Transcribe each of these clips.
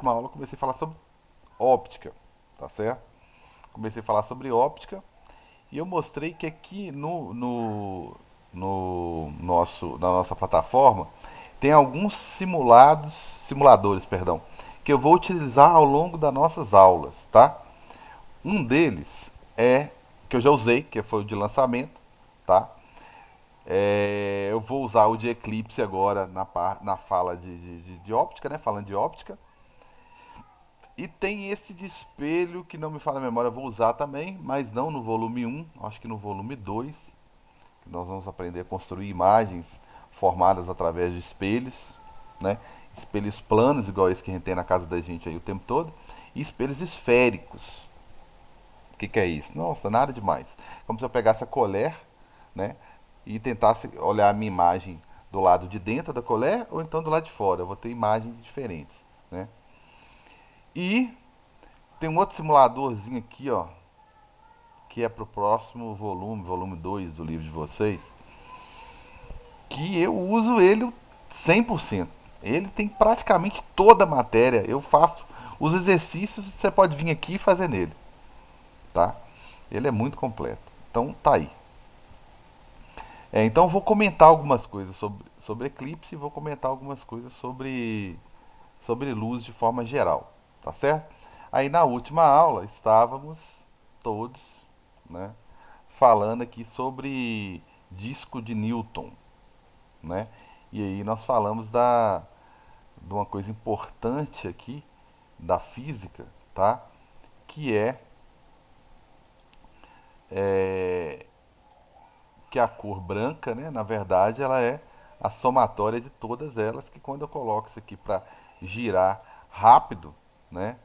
última aula eu comecei a falar sobre óptica, tá certo? Comecei a falar sobre óptica e eu mostrei que aqui na nossa plataforma tem alguns simuladores, perdão, que eu vou utilizar ao longo das nossas aulas, tá? Um deles é que eu já usei, que foi o de lançamento, tá? Eu vou usar o de eclipse agora na fala de óptica, né? Falando de óptica. E tem esse de espelho que não me fala a memória, eu vou usar também, mas não no volume um, acho que no volume 2, que nós vamos aprender a construir imagens formadas através de espelhos, né? Espelhos planos, igual esse que a gente tem na casa da gente aí o tempo todo, e espelhos esféricos. O que é isso? Nossa, nada demais. Como se eu pegasse a colher, né? E tentasse olhar a minha imagem do lado de dentro da colher ou então do lado de fora. Eu vou ter imagens diferentes, né? E tem um outro simuladorzinho aqui, ó, que é pro próximo volume, volume 2 do livro de vocês, que eu uso ele 100%. Ele tem praticamente toda a matéria. Eu faço os exercícios, você pode vir aqui e fazer nele, tá? Ele é muito completo. Então tá aí. Então eu vou comentar algumas coisas sobre eclipse e vou comentar algumas coisas sobre luz de forma geral, tá certo? Aí na última aula estávamos todos, né, falando aqui sobre disco de Newton, né? E aí nós falamos de uma coisa importante aqui da física, tá? Que é que a cor branca, né, na verdade, ela é a somatória de todas elas, que quando eu coloco isso aqui para girar rápido, né,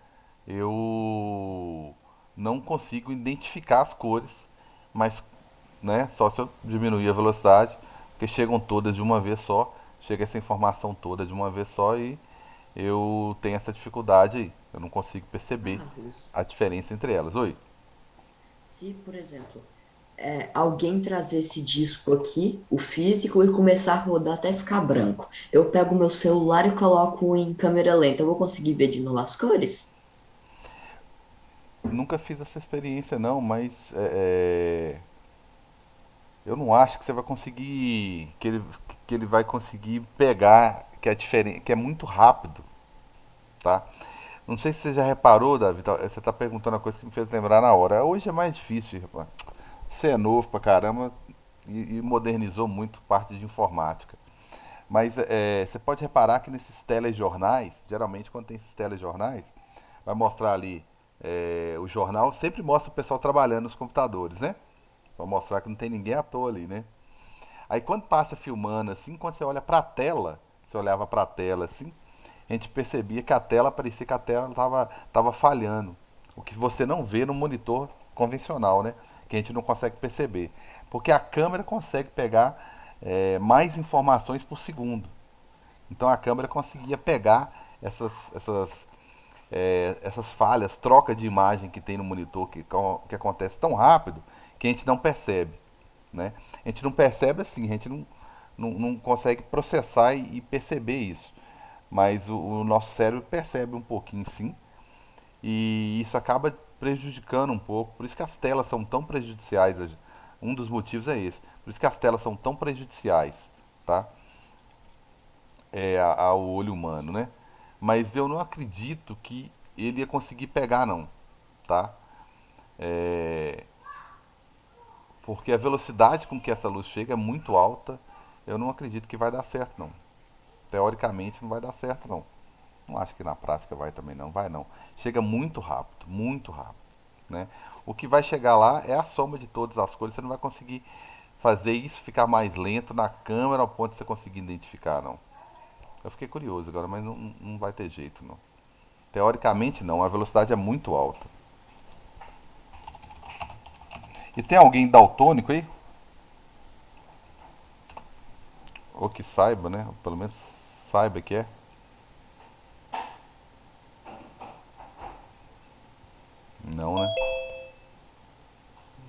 eu não consigo identificar as cores, mas, né, só se eu diminuir a velocidade, porque chegam todas de uma vez só, chega essa informação toda de uma vez só e eu tenho essa dificuldade aí. Eu não consigo perceber Carlos, a diferença entre elas. Oi? se, por exemplo, alguém trazer esse disco aqui, o físico, e começar a rodar até ficar branco, eu pego meu celular e coloco em câmera lenta, eu vou conseguir ver de novo as cores? Nunca fiz essa experiência não, mas eu não acho que você vai conseguir que ele vai conseguir pegar que é diferente, que é muito rápido, tá? Não sei se você já reparou, Davi, você tá perguntando a coisa que me fez lembrar na hora. Hoje é mais difícil, rapaz. Você é novo pra caramba e modernizou muito parte de informática. Mas você pode reparar que nesses telejornais, geralmente quando tem esses telejornais, vai mostrar ali o jornal, sempre mostra o pessoal trabalhando nos computadores, né? Pra mostrar que não tem ninguém à toa ali, né? Aí quando passa filmando assim, quando você olha pra tela, você olhava pra tela assim, a gente percebia que a tela, parecia que a tela tava falhando. O que você não vê no monitor convencional, né? Que a gente não consegue perceber. Porque a câmera consegue pegar mais informações por segundo. Então a câmera conseguia pegar essas falhas, troca de imagem que tem no monitor que acontece tão rápido que a gente não percebe, né? A gente não percebe assim, a gente não consegue processar e perceber isso. Mas o nosso cérebro percebe um pouquinho sim, e isso acaba prejudicando um pouco. Por isso que as telas são tão prejudiciais. Um dos motivos é esse. Por isso que as telas são tão prejudiciais, tá? Ao olho humano, né? Mas eu não acredito que ele ia conseguir pegar, não, tá? É, porque a velocidade com que essa luz chega é muito alta. Eu não acredito que vai dar certo, não. Teoricamente não vai dar certo, não. Não acho que na prática vai também, não. Vai, não. Chega muito rápido, né? O que vai chegar lá é a soma de todas as cores. Você não vai conseguir fazer isso ficar mais lento na câmera ao ponto de você conseguir identificar, não. Eu fiquei curioso agora, mas não vai ter jeito, não. Teoricamente, não. A velocidade é muito alta. E tem alguém daltônico aí? Ou que saiba, né? Pelo menos saiba que é. Não, né?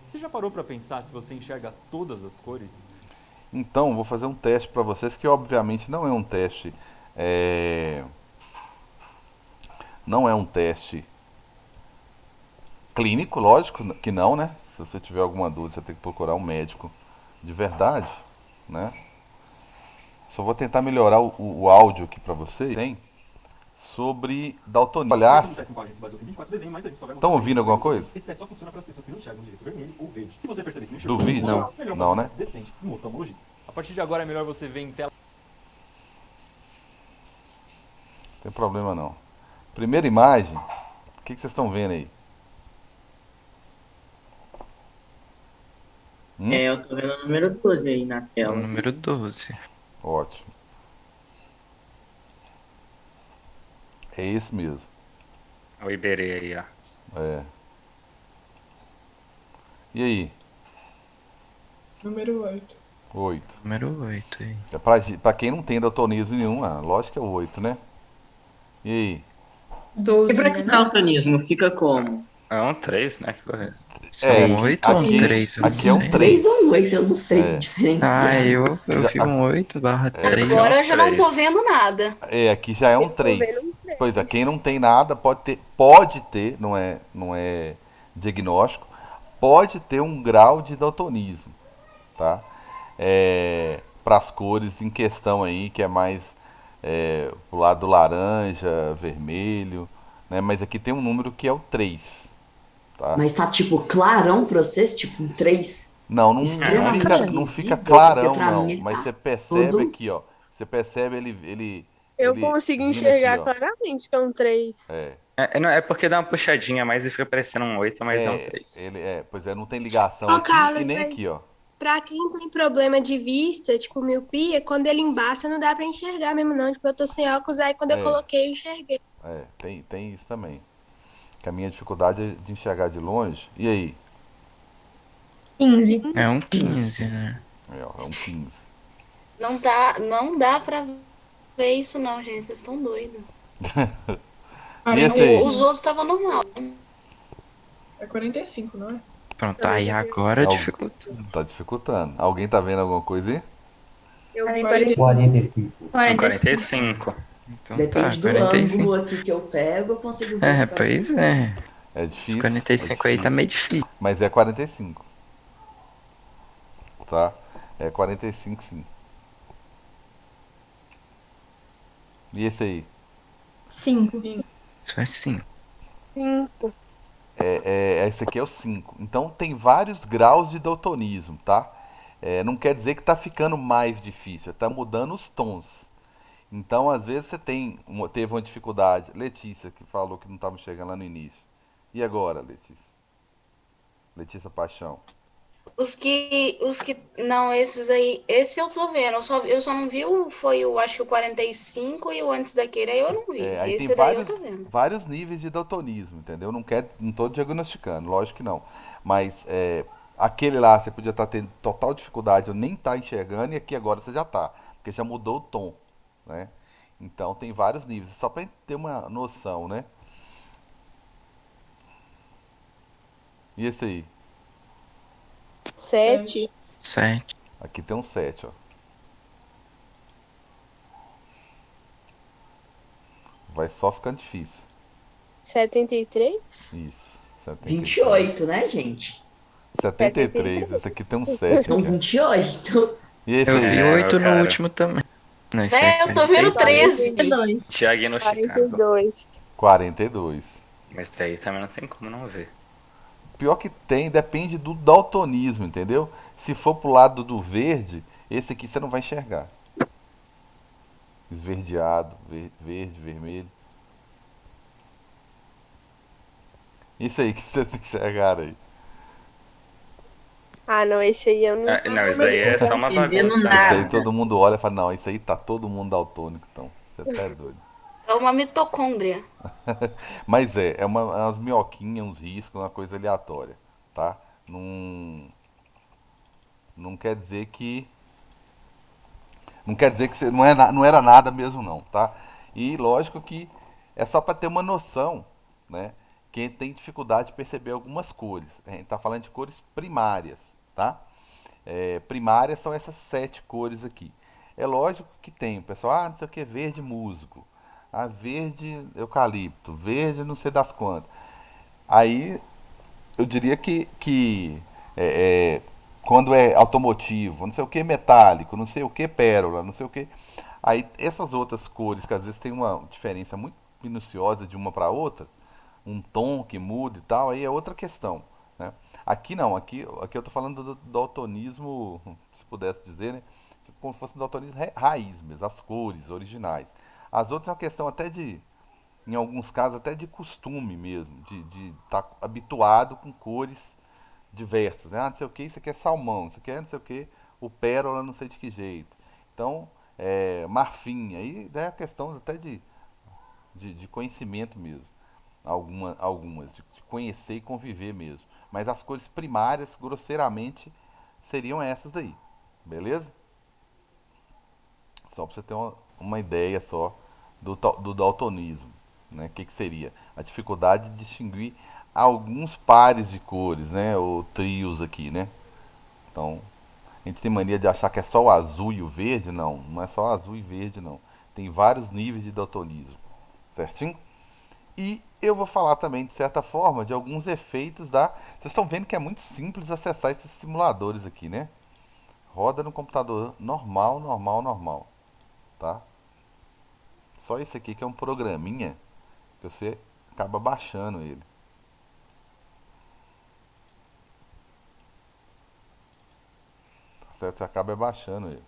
Você já parou para pensar se você enxerga todas as cores? Então, vou fazer um teste para vocês que obviamente não é um teste é, Não é um teste clínico, lógico que não, né? Se você tiver alguma dúvida, você tem que procurar um médico de verdade, né? Só vou tentar melhorar o áudio aqui para vocês. Tem sobre daltonismo. Olhar, Esse teste em página se baseou em 24 desenhos, mas a gente só vai estão mostrar ouvindo alguma coisa? Esse teste só funciona para as pessoas que não enxergam direito vermelho ou verde. Se você perceber que não Do enxergou, vídeo? Não. melhor Não, fazer um né? teste decente no oftalmologista. A partir de agora é melhor você ver em tela. Não tem problema não. Primeira imagem, o que vocês estão vendo aí? Eu tô vendo o número 12 aí na O tela. número 12. Ótimo. É esse mesmo. O Iberê aí, ó. É. E aí? Número 8. 8. Número 8 aí. É pra quem não tem daltonismo nenhum, lógico que é o 8, né? E aí? 12, E pra né? que daltonismo fica como? É um 3, né? Que porra. São É, 8 ou um aqui- 3? Eu não aqui é um sei. 3. 3 ou 8, eu não sei É. diferenciar. Ah, eu Já- fico um 8 barra 3. Agora eu já não tô três. vendo nada. É, aqui já é um Eu tô 3. vendo um 3. Pois é, quem não tem nada pode ter, não é diagnóstico, pode ter um grau de daltonismo, tá? Para as cores em questão aí, que é mais pro lado do laranja, vermelho, né? Mas aqui tem um número que é o 3, tá? Mas tá tipo clarão pra vocês, tipo um 3. Não, Extremamente não fica visível, clarão porque pra não, mim mas tá você percebe todo- aqui, ó. Você percebe Eu ele consigo vindo enxergar aqui, ó. claramente que é um 3. Não, é porque dá uma puxadinha a mais e fica parecendo um 8, mas é um 3. Pois é, não tem ligação Ô, aqui e Carlos, nem mas- aqui, ó. Pra quem tem problema de vista, tipo miopia, quando ele embaça não dá pra enxergar mesmo não. Tipo, eu tô sem óculos, aí quando eu coloquei eu enxerguei. Tem isso também. Que a minha dificuldade é de enxergar de longe. E aí? 15. É um 15, né? É um 15. Não dá pra ver isso não, gente. Vocês estão doidos. E esse aí? Os outros estavam normal. É 45, não é? Pronto, aí agora Al- dificulta. Tá dificultando. Alguém tá vendo alguma coisa aí? Eu Aí 45. 45. Então Depende tá, do 45. ângulo aqui que eu pego, eu consigo ver É, se pois é. É Os difícil. 45 é aí tá difícil. meio difícil. Mas é 45. Tá? É 45 sim. E esse aí? 5. Isso é 5. 5. Esse aqui é o 5. Então tem vários graus de daltonismo, tá? Não quer dizer que tá ficando mais difícil, tá mudando os tons. Então, às vezes, você teve uma dificuldade. Letícia, que falou que não estava chegando lá no início. E agora, Letícia? Letícia Paixão. Não, esses aí. Esse eu tô vendo. Eu só não vi acho que o 45 e o antes daquele aí eu não vi. Aí Esse tem daí eu tô vendo. vários níveis de daltonismo, entendeu? Não tô diagnosticando, lógico que não. Mas aquele lá você podia estar tendo total dificuldade, ou nem tá enxergando, e aqui agora você já tá. Porque já mudou o tom, né? Então tem vários níveis, só pra gente ter uma noção, né? E esse aí? 7. 7. Aqui tem um 7, ó. Vai só ficando difícil. 73. Isso. 73. 28, né, gente? 73. Esse aqui tem um 7. São 28. E esse Eu vi aí? 8 no cara. último também. Não, esse aí Véi, eu tô vendo 13. 42. Diagnosticado. 42. 42. Mas daí também não tem como não ver. Pior que tem, depende do daltonismo, entendeu? Se for pro lado do verde, esse aqui você não vai enxergar. Esverdeado, verde, vermelho. Isso aí que vocês enxergaram aí. Ah, não, esse aí eu não. Não, isso daí é só uma Entendendo bagunça. nada. Isso aí todo mundo olha e fala, não, isso aí tá todo mundo daltônico, então. Você tá doido. É uma mitocôndria. Mas umas minhoquinhas, uns riscos, uma coisa aleatória, tá? Não quer dizer que. Não quer dizer que você não era nada mesmo não, tá? E lógico que é só para ter uma noção, né? Quem tem dificuldade de perceber algumas cores. A gente tá falando de cores primárias, tá? Primárias são essas 7 cores aqui. É lógico que tem, o pessoal, não sei o que, verde musgo. Ah, verde eucalipto, verde não sei das quantas. Aí eu diria que quando é automotivo, não sei o que metálico, não sei o que pérola, não sei o que. Aí essas outras cores que às vezes tem uma diferença muito minuciosa de uma para outra, um tom que muda e tal, aí é outra questão, né? Aqui não, aqui eu tô falando do daltonismo, se pudesse dizer, né? Como se fosse um daltonismo raiz mesmo, as cores originais. As outras é uma questão até de, em alguns casos, até de costume mesmo, de estar habituado com cores diversas, né? Ah, não sei o que, isso aqui é salmão, isso aqui é não sei o que, o pérola não sei de que jeito. Então, marfim, aí é questão até de conhecimento mesmo. Algumas de conhecer e conviver mesmo. Mas as cores primárias, grosseiramente, seriam essas daí. Beleza? Só para você ter uma ideia só do daltonismo. Né? Que seria? A dificuldade de distinguir alguns pares de cores, né? Ou trios aqui, né? Então, a gente tem mania de achar que é só o azul e o verde. Não, não é só azul e verde, não. Tem vários níveis de daltonismo. Certinho? E eu vou falar também, de certa forma, de alguns efeitos da. Vocês estão vendo que é muito simples acessar esses simuladores aqui, né? Roda no computador normal, normal, normal. Tá? Só esse aqui que é um programinha que você acaba baixando ele. Tá certo? Você acaba baixando ele.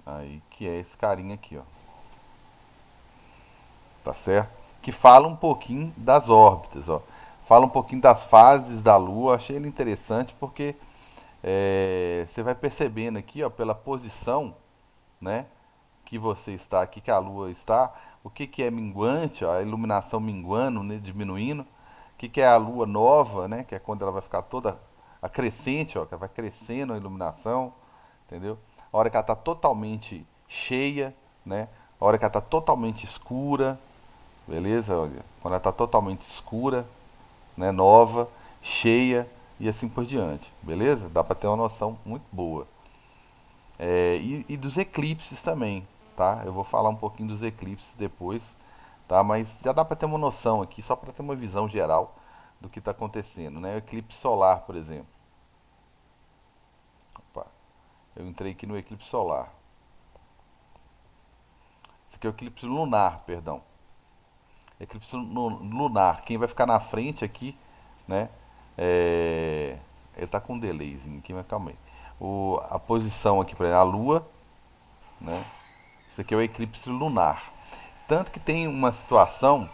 Aí, que é esse carinha aqui, ó. Tá certo? Que fala um pouquinho das órbitas, ó. Fala um pouquinho das fases da Lua. Achei ele interessante porque você vai percebendo aqui, ó, pela posição, né, que você está aqui, que a Lua está, o que é minguante, ó, a iluminação minguando, né, diminuindo, que é a Lua nova, né, que é quando ela vai ficar toda a crescente, ó, que vai crescendo a iluminação, entendeu? A hora que ela está totalmente cheia, né, a hora que ela está totalmente escura, beleza? Olha, quando ela está totalmente escura, né, nova, cheia e assim por diante, beleza? Dá para ter uma noção muito boa. E dos eclipses também, tá? Eu vou falar um pouquinho dos eclipses depois, tá? Mas já dá para ter uma noção aqui, só para ter uma visão geral do que está acontecendo, né? O eclipse solar, por exemplo. Opa, eu entrei aqui no eclipse solar. Esse aqui é o eclipse lunar, perdão. Eclipse lunar. Quem vai ficar na frente aqui, né? Ele tá com um delayzinho aqui, mas calma aí. A posição aqui para a Lua, né? Isso aqui é o eclipse lunar. Tanto que tem uma situação,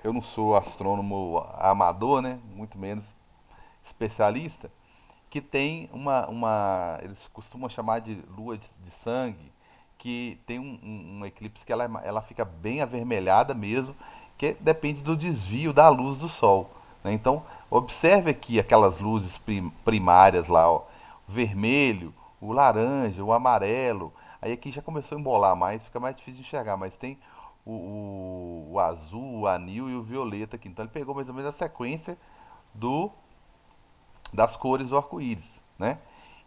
eu não sou astrônomo amador, né? Muito menos especialista, que tem eles costumam chamar de lua de sangue, que tem um eclipse que ela fica bem avermelhada mesmo, que depende do desvio da luz do Sol. Né? Então, observe aqui aquelas luzes primárias lá, ó, o vermelho, o laranja, o amarelo. Aí aqui já começou a embolar mais, fica mais difícil de enxergar, mas tem o azul, o anil e o violeta aqui. Então ele pegou mais ou menos a sequência do das cores do arco-íris, né?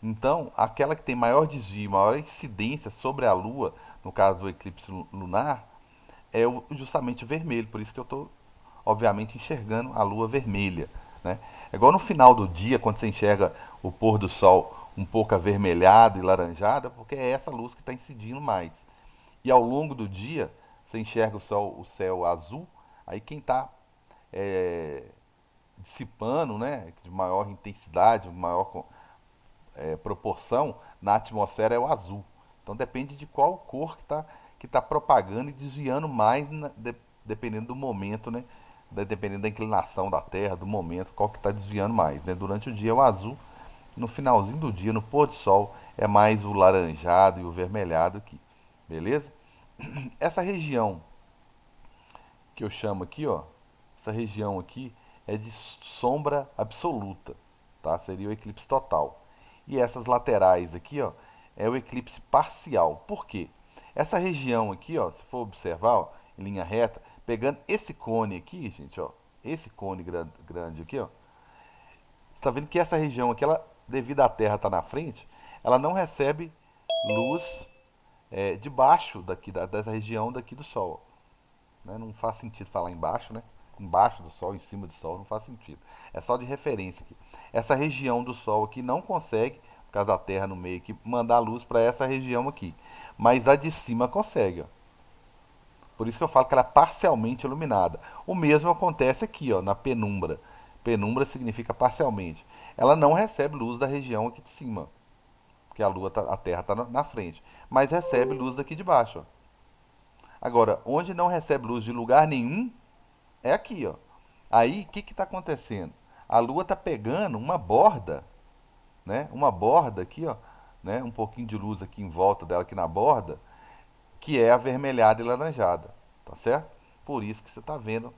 Então, aquela que tem maior desvio, maior incidência sobre a Lua, no caso do eclipse lunar, é justamente o vermelho. Por isso que eu estou, obviamente, enxergando a Lua vermelha, né? É igual no final do dia, quando você enxerga o pôr do Sol um pouco avermelhado e laranjado, porque é essa luz que está incidindo mais. E ao longo do dia, você enxerga o céu azul, aí quem está dissipando, né, de maior intensidade, maior proporção na atmosfera é o azul. Então depende de qual cor que tá propagando e desviando mais, dependendo do momento, né, dependendo da inclinação da Terra, do momento, qual que está desviando mais. Né? Durante o dia é o azul, no finalzinho do dia, no pôr do sol, é mais o laranjado e o vermelhado aqui. Beleza? Essa região que eu chamo aqui, ó, essa região aqui é de sombra absoluta, tá? Seria o eclipse total. E essas laterais aqui, ó, é o eclipse parcial. Por quê? Essa região aqui, ó, se for observar, ó, em linha reta, pegando esse cone aqui, gente, ó, esse cone grande aqui, ó, você tá vendo que essa região aqui, ela, devido à Terra estar na frente, ela não recebe luz debaixo dessa região daqui do Sol. Né? Não faz sentido falar embaixo, né? Embaixo do Sol, em cima do Sol, não faz sentido. É só de referência aqui. Essa região do Sol aqui não consegue, por causa da Terra no meio aqui, mandar luz para essa região aqui. Mas a de cima consegue, ó. Por isso que eu falo que ela é parcialmente iluminada. O mesmo acontece aqui, ó, na penumbra. Penumbra significa parcialmente. Ela não recebe luz da região aqui de cima, porque a Terra está na frente, mas recebe luz daqui de baixo, ó. Agora, onde não recebe luz de lugar nenhum, é aqui, ó. Aí, o que está acontecendo? A Lua está pegando uma borda, né? Uma borda aqui, ó, né? Um pouquinho de luz aqui em volta dela, aqui na borda, que é avermelhada e laranjada, tá certo? Por isso que você está vendo,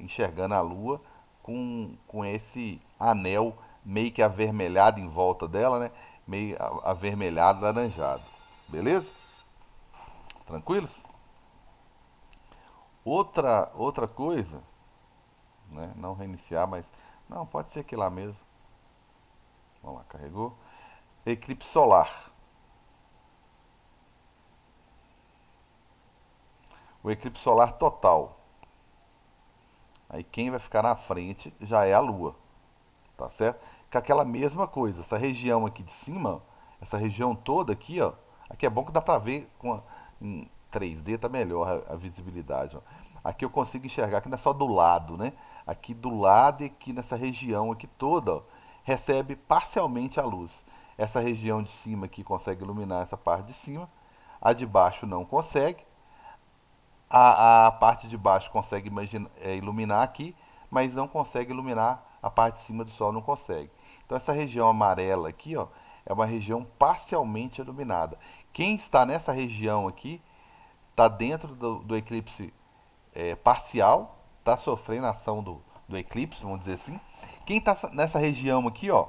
enxergando a Lua com esse anel meio que avermelhado em volta dela, né? Meio avermelhado, laranjado, beleza? Tranquilos? Outra coisa, né? Não reiniciar, mas não, pode ser aqui lá mesmo. Vamos lá, carregou. Eclipse solar. O eclipse solar total. Aí quem vai ficar na frente já é a Lua, tá certo? Com aquela mesma coisa, essa região aqui de cima, essa região toda aqui, ó. Aqui é bom que dá pra ver em 3D, tá melhor a visibilidade, ó. Aqui eu consigo enxergar que não é só do lado, né? Aqui do lado e aqui nessa região aqui toda, ó, recebe parcialmente a luz. Essa região de cima aqui consegue iluminar essa parte de cima, a de baixo não consegue. A parte de baixo consegue iluminar aqui, mas não consegue iluminar a parte de cima do Sol, não consegue. Então essa região amarela aqui, ó, é uma região parcialmente iluminada. Quem está nessa região aqui está dentro do eclipse parcial, está sofrendo a ação do eclipse, vamos dizer assim. Quem está nessa região aqui, ó,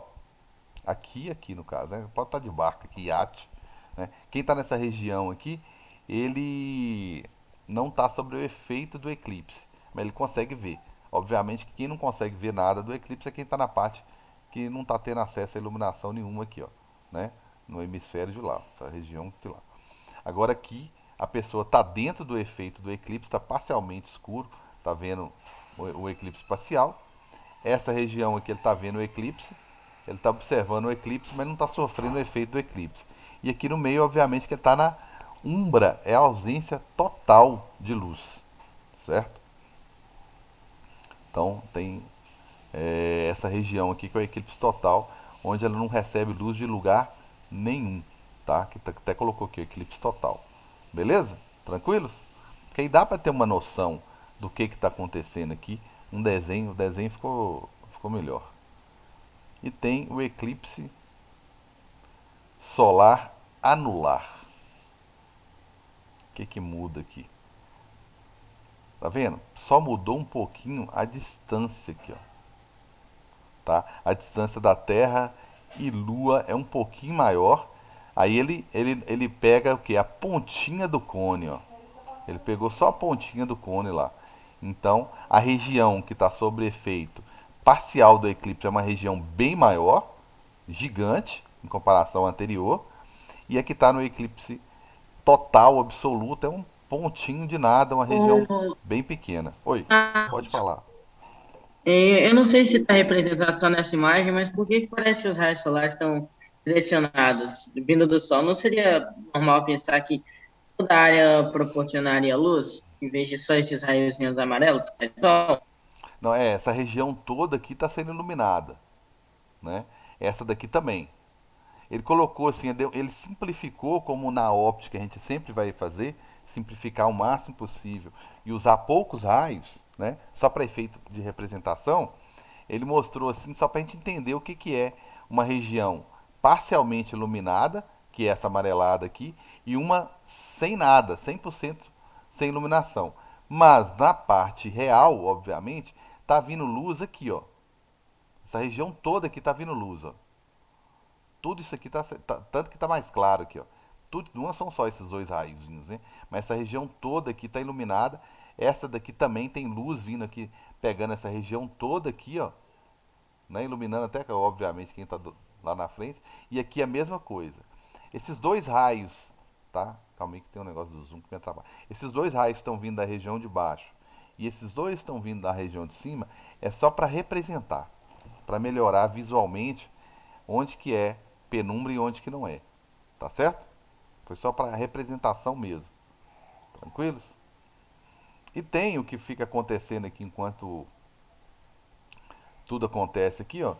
aqui no caso, né? Pode estar de barco aqui, iate, né? Quem está nessa região aqui, ele não está sob o efeito do eclipse, mas ele consegue ver. Obviamente que quem não consegue ver nada do eclipse é quem está na parte que não está tendo acesso a iluminação nenhuma aqui, ó, né? No hemisfério de lá, essa região de lá. Agora aqui a pessoa está dentro do efeito do eclipse, está parcialmente escuro, está vendo o eclipse parcial. Essa região aqui ele está vendo o eclipse, ele está observando o eclipse, mas não está sofrendo o efeito do eclipse. E aqui no meio, obviamente, que ele está na umbra, é a ausência total de luz, certo? Então tem essa região aqui que é o eclipse total, onde ela não recebe luz de lugar nenhum, tá? Que até colocou aqui, eclipse total. Beleza? Tranquilos? Que aí dá para ter uma noção do que está acontecendo aqui. O desenho ficou melhor. E tem o eclipse solar anular. O que muda aqui? Tá vendo? Só mudou um pouquinho a distância aqui, ó. Tá? A distância da Terra e Lua é um pouquinho maior. Aí ele pega o que? A pontinha do cone, ó. Ele pegou só a pontinha do cone lá. Então, a região que está sob efeito parcial do eclipse é uma região bem maior, gigante, em comparação ao anterior. E a que está no eclipse total, absoluto, é um pontinho de nada, uma região bem pequena. Oi, pode falar. Eu não sei se está representado só nessa imagem, mas por que parece que os raios solares estão direcionados, vindo do Sol? Não seria normal pensar que toda a área proporcionaria luz, em vez de só esses raiozinhos amarelos? Não, essa região toda aqui está sendo iluminada, né? Essa daqui também. Ele colocou assim, ele simplificou como na óptica a gente sempre vai fazer, simplificar o máximo possível e usar poucos raios, né? Só para efeito de representação. Ele mostrou assim só para a gente entender o que é uma região parcialmente iluminada, que é essa amarelada aqui, e uma sem nada, 100% sem iluminação. Mas na parte real, obviamente, tá vindo luz aqui, ó. Essa região toda aqui tá vindo luz, ó. Tudo isso aqui tanto que tá mais claro aqui, ó. Tudo, não são só esses dois raiozinhos, né? Mas essa região toda aqui tá iluminada. Essa daqui também tem luz vindo aqui, pegando essa região toda aqui, ó, né? Iluminando até, obviamente, quem tá lá na frente. E aqui a mesma coisa. Esses dois raios, tá? Calma aí que tem um negócio do zoom que me atrapalha. Esses dois raios estão vindo da região de baixo e esses dois estão vindo da região de cima, é só para representar, para melhorar visualmente onde que é penumbra e onde que não é. Tá certo? Foi só para representação mesmo. Tranquilos? E tem o que fica acontecendo aqui enquanto tudo acontece aqui, ó.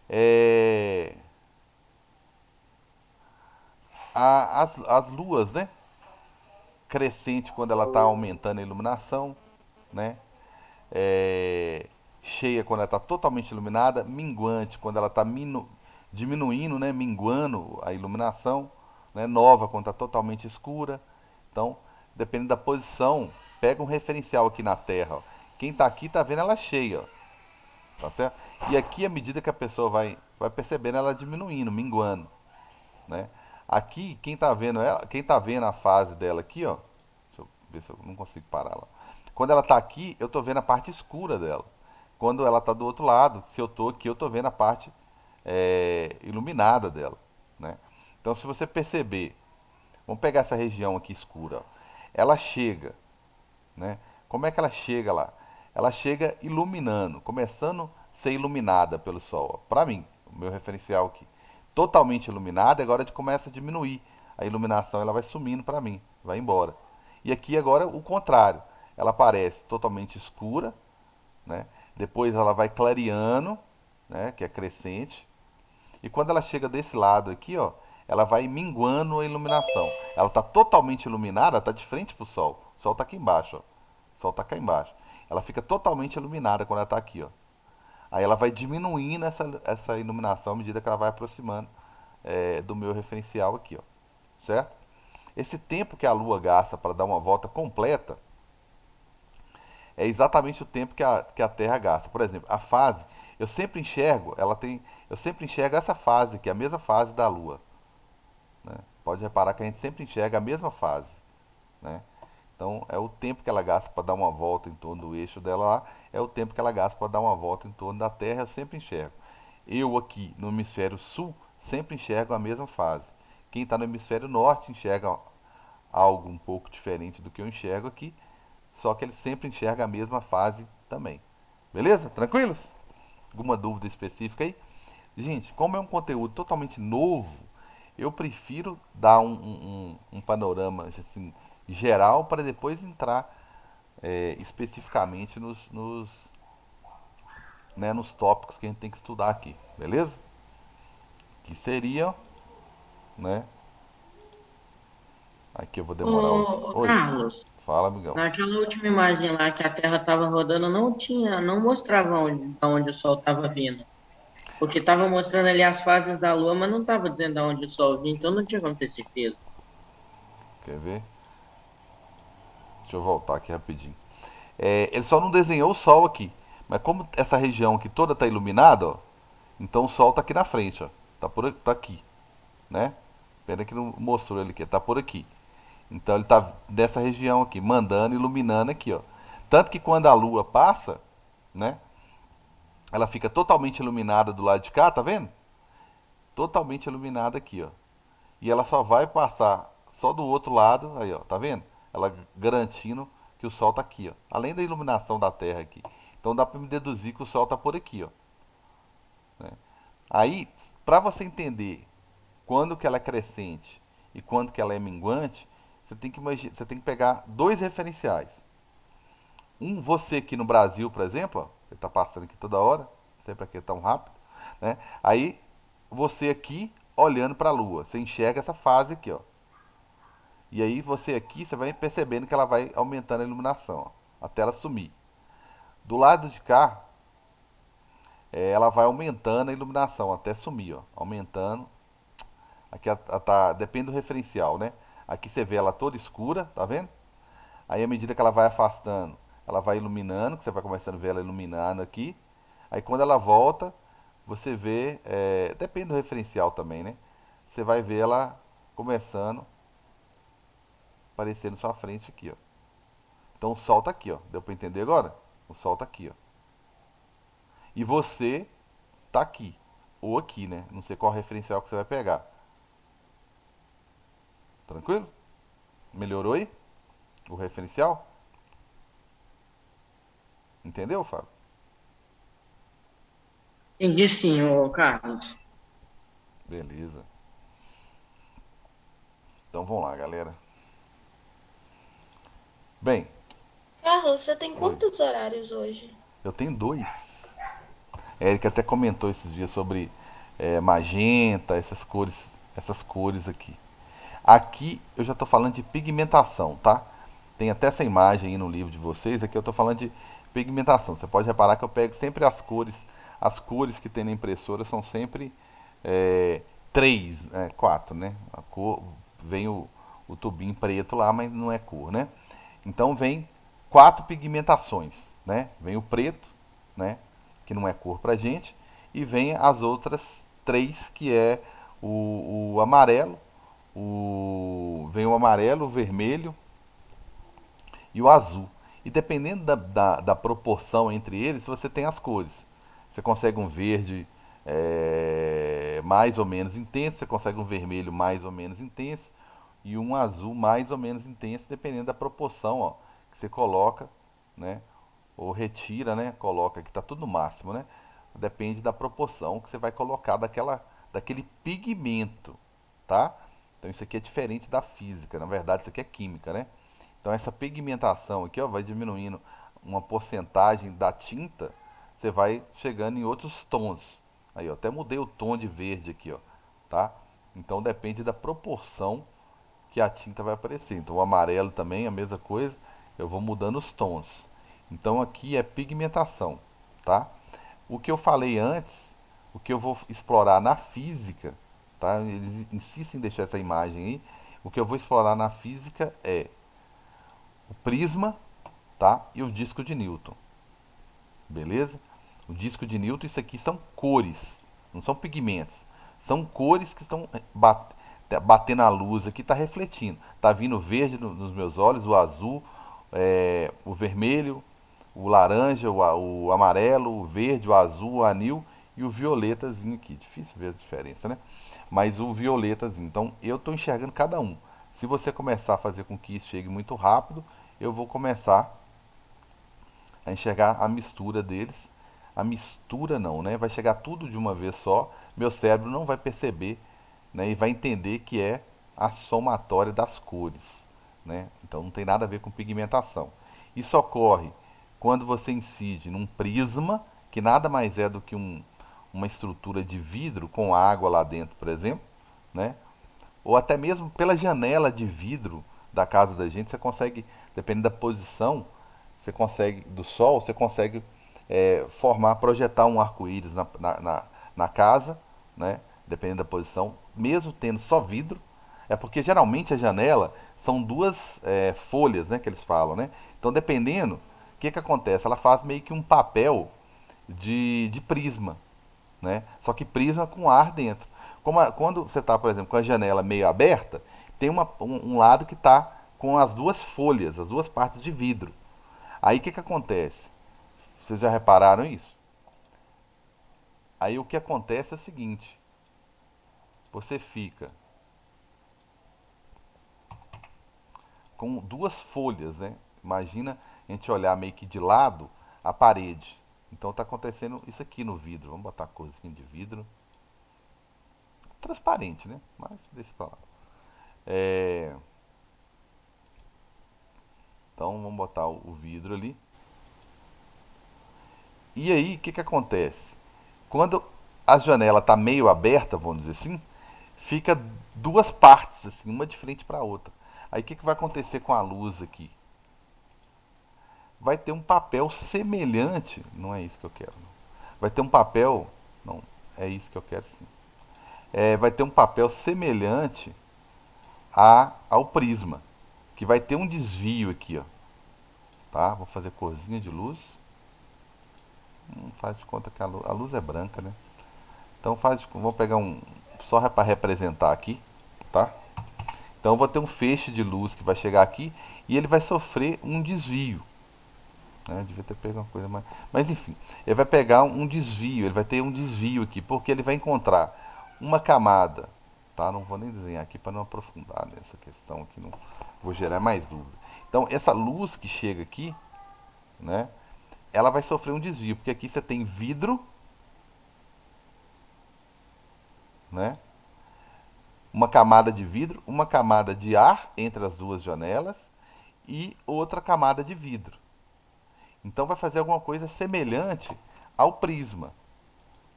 É as luas, né? Crescente quando ela está aumentando a iluminação, né? Cheia quando ela está totalmente iluminada, minguante quando ela está diminuindo, né? Minguando a iluminação, né? Nova quando está totalmente escura. Então, dependendo da posição, pega um referencial aqui na Terra. Ó. Quem está aqui está vendo ela cheia, ó. Tá certo? E aqui, à medida que a pessoa vai percebendo ela diminuindo, minguando, né? Aqui, quem tá vendo ela, quem tá vendo a fase dela aqui, ó. Deixa eu ver se eu não consigo parar lá. Quando ela tá aqui, eu tô vendo a parte escura dela. Quando ela tá do outro lado, se eu tô aqui, eu tô vendo a parte iluminada dela, né? Então, se você perceber, vamos pegar essa região aqui escura, ó. Ela chega, né? Como é que ela chega lá? Ela chega iluminando, começando a ser iluminada pelo sol. Para mim, o meu referencial aqui, totalmente iluminada, agora a gente começa a diminuir a iluminação, ela vai sumindo para mim, vai embora. E aqui agora o contrário, ela aparece totalmente escura, né? Depois ela vai clareando, né? Que é crescente. E quando ela chega desse lado aqui, ó, ela vai minguando a iluminação. Ela está totalmente iluminada, está de frente para o sol. O sol está aqui embaixo, ó. O sol está cá embaixo. Ela fica totalmente iluminada quando ela está aqui, ó. Aí ela vai diminuindo essa iluminação à medida que ela vai aproximando do meu referencial aqui, ó. Certo? Esse tempo que a Lua gasta para dar uma volta completa é exatamente o tempo que a Terra gasta. Por exemplo, a fase, eu sempre enxergo, eu sempre enxergo essa fase, que é a mesma fase da Lua. Né? Pode reparar que a gente sempre enxerga a mesma fase. Né? Então, é o tempo que ela gasta para dar uma volta em torno do eixo dela lá, é o tempo que ela gasta para dar uma volta em torno da Terra, eu sempre enxergo. Eu aqui no hemisfério sul, sempre enxergo a mesma fase. Quem está no hemisfério norte enxerga algo um pouco diferente do que eu enxergo aqui, só que ele sempre enxerga a mesma fase também. Beleza? Tranquilos? Alguma dúvida específica aí? Gente, como é um conteúdo totalmente novo, eu prefiro dar um panorama assim, geral para depois entrar especificamente nos tópicos que a gente tem que estudar aqui, beleza? Que seriam, né? Aqui eu vou demorar uns. Ô, Oi, Carlos, fala, amigão. naquela última imagem lá que a Terra estava rodando, não mostrava onde o Sol estava vindo. Porque estava mostrando ali as fases da Lua, mas não estava dizendo de onde o Sol vinha, então não tinha como ter certeza. Quer ver? Deixa eu voltar aqui rapidinho. Ele só não desenhou o Sol aqui. Mas como essa região aqui toda está iluminada, ó, então o Sol está aqui na frente, ó. Tá aqui, né? Pena que não mostrou ele aqui, tá por aqui. Então ele tá nessa região aqui, mandando, iluminando aqui, ó. Tanto que quando a Lua passa, né? Ela fica totalmente iluminada do lado de cá, tá vendo? Totalmente iluminada aqui, ó. E ela só vai passar só do outro lado, aí, ó, tá vendo? Ela garantindo que o Sol tá aqui, ó. Além da iluminação da Terra aqui. Então dá para me deduzir que o Sol tá por aqui, ó. Né? Aí, para você entender quando que ela é crescente e quando que ela é minguante, você tem que pegar dois referenciais. Você aqui no Brasil, por exemplo, ó, ele está passando aqui toda hora, sempre aqui é tão rápido, né? Aí você aqui olhando para a Lua, você enxerga essa fase aqui, ó. E aí você aqui, você vai percebendo que ela vai aumentando a iluminação, ó, até ela sumir. Do lado de cá, ela vai aumentando a iluminação até sumir, ó, aumentando. Aqui depende do referencial, né? Aqui você vê ela toda escura, tá vendo? Aí à medida que ela vai afastando, ela vai iluminando, que você vai começando a ver ela iluminando aqui. Aí quando ela volta, você vê, depende do referencial também, né? Você vai ver ela começando a aparecer na sua frente aqui, ó. Então o sol tá aqui, ó. Deu para entender agora? O sol tá aqui, ó. E você tá aqui, ou aqui, né? Não sei qual referencial que você vai pegar. Tranquilo? Melhorou aí? O referencial? Entendeu, Fábio? Entendi sim, ô Carlos. Beleza. Então vamos lá, galera. Bem, Carlos, você tem oi. quantos horários hoje? Eu tenho dois. A Erika até comentou esses dias sobre magenta, essas cores aqui. Aqui eu já estou falando de pigmentação, tá? Tem até essa imagem aí no livro de vocês. Aqui eu estou falando de pigmentação. Você pode reparar que eu pego sempre as cores. As cores que tem na impressora são sempre três, quatro, né? A cor vem o tubinho preto lá, mas não é cor, né? Então vem quatro pigmentações, né? Vem o preto, né? Que não é cor pra gente, e vem as outras três que é o amarelo, vem o amarelo, o vermelho e o azul. E dependendo da proporção entre eles, você tem as cores. Você consegue um verde mais ou menos intenso, você consegue um vermelho mais ou menos intenso e um azul mais ou menos intenso, dependendo da proporção, ó, que você coloca, né? Ou retira, né? Coloca, que está tudo no máximo, né? Depende da proporção que você vai colocar daquele pigmento, tá? Então isso aqui é diferente da física, na verdade isso aqui é química, né? Então essa pigmentação aqui, ó, vai diminuindo uma porcentagem da tinta, você vai chegando em outros tons. Aí, ó, até mudei o tom de verde aqui, ó, tá? Então depende da proporção que a tinta vai aparecer. Então o amarelo também é a mesma coisa, eu vou mudando os tons. Então aqui é pigmentação, tá? O que eu falei antes, o que eu vou explorar na física, tá? Eles insistem em deixar essa imagem aí. O que eu vou explorar na física é o prisma, tá? E o disco de Newton. Beleza? O disco de Newton, isso aqui são cores, não são pigmentos. São cores que estão batendo a luz aqui, está refletindo. Está vindo verde nos meus olhos, o azul, o vermelho, o laranja, o amarelo, o verde, o azul, o anil e o violetazinho aqui. Difícil ver a diferença, né? Mas o violetazinho. Então eu estou enxergando cada um. Se você começar a fazer com que isso chegue muito rápido, eu vou começar a enxergar a mistura deles. A mistura não, né? Vai chegar tudo de uma vez só. Meu cérebro não vai perceber, né? E vai entender que é a somatória das cores, né? Então não tem nada a ver com pigmentação. Isso ocorre quando você incide num prisma, que nada mais é do que uma estrutura de vidro com água lá dentro, por exemplo, né? Ou até mesmo pela janela de vidro da casa da gente, você consegue, dependendo da posição, você consegue do sol, você consegue projetar um arco-íris na casa, né? Dependendo da posição, mesmo tendo só vidro, é porque geralmente a janela são duas folhas, né, que eles falam, né? Então dependendo, o que acontece? Ela faz meio que um papel de prisma, né? Só que prisma com ar dentro. Quando você está, por exemplo, com a janela meio aberta, tem um lado que está com as duas folhas, as duas partes de vidro. Aí o que acontece? Vocês já repararam isso? Aí o que acontece é o seguinte: você fica com duas folhas, né? Imagina a gente olhar meio que de lado a parede. Então está acontecendo isso aqui no vidro. Vamos botar a corzinha de vidro. Transparente, né? Mas deixa pra lá. Então vamos botar o vidro ali. E aí o que acontece? Quando a janela está meio aberta, vamos dizer assim, fica duas partes, assim, uma de frente para a outra. Aí o que vai acontecer com a luz aqui? Vai ter um papel semelhante, não é isso que eu quero. Vai ter um papel, não, é isso que eu quero sim. Vai ter um papel semelhante ao prisma, que vai ter um desvio aqui, ó. Tá? Vou fazer corzinha de luz. Não faz de conta que a luz é branca, né? Então vou pegar só para representar aqui, tá? Então eu vou ter um feixe de luz que vai chegar aqui e ele vai sofrer um desvio, né? Devia ter pego uma coisa mais, mas enfim, ele vai pegar um desvio, ele vai ter um desvio aqui, porque ele vai encontrar uma camada tá? Não vou nem desenhar aqui para não aprofundar nessa questão aqui, não vou gerar mais dúvida. Então, essa luz que chega aqui, né, ela vai sofrer um desvio, porque aqui você tem vidro, né, uma camada de vidro, uma camada de ar entre as duas janelas e outra camada de vidro. Então vai fazer alguma coisa semelhante ao prisma,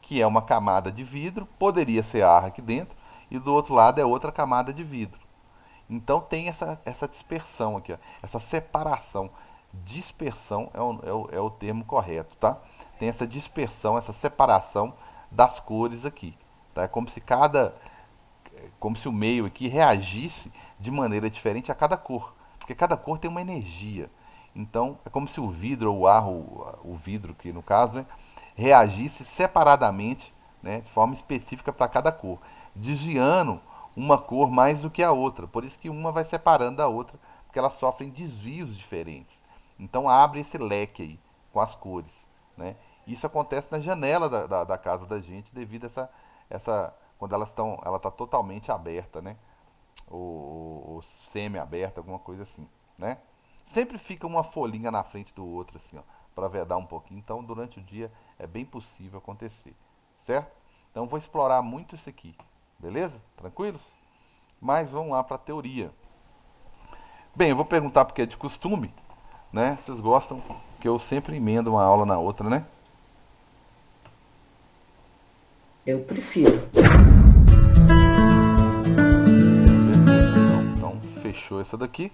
que é uma camada de vidro, poderia ser ar aqui dentro, e do outro lado é outra camada de vidro. Então tem essa dispersão aqui, ó, essa separação. Dispersão é o termo correto, tá? Tem essa dispersão, essa separação das cores aqui. Tá? É como se o meio aqui reagisse de maneira diferente a cada cor, porque cada cor tem uma energia. Então é como se o vidro ou o ar, o vidro que no caso, né, reagisse separadamente, né, de forma específica para cada cor, desviando uma cor mais do que a outra. Por isso que uma vai separando da outra, porque elas sofrem desvios diferentes. Então abre esse leque aí com as cores, né? Isso acontece na janela da casa da gente devido a quando ela está totalmente aberta, né? Ou semi-aberta, alguma coisa assim, né? Sempre fica uma folhinha na frente do outro, assim, ó, para vedar um pouquinho. Então, durante o dia é bem possível acontecer, certo? Então, vou explorar muito isso aqui, beleza? Tranquilos? Mas vamos lá para a teoria. Bem, eu vou perguntar porque é de costume, né? Vocês gostam que eu sempre emendo uma aula na outra, né? Eu prefiro. Beleza, então fechou essa daqui.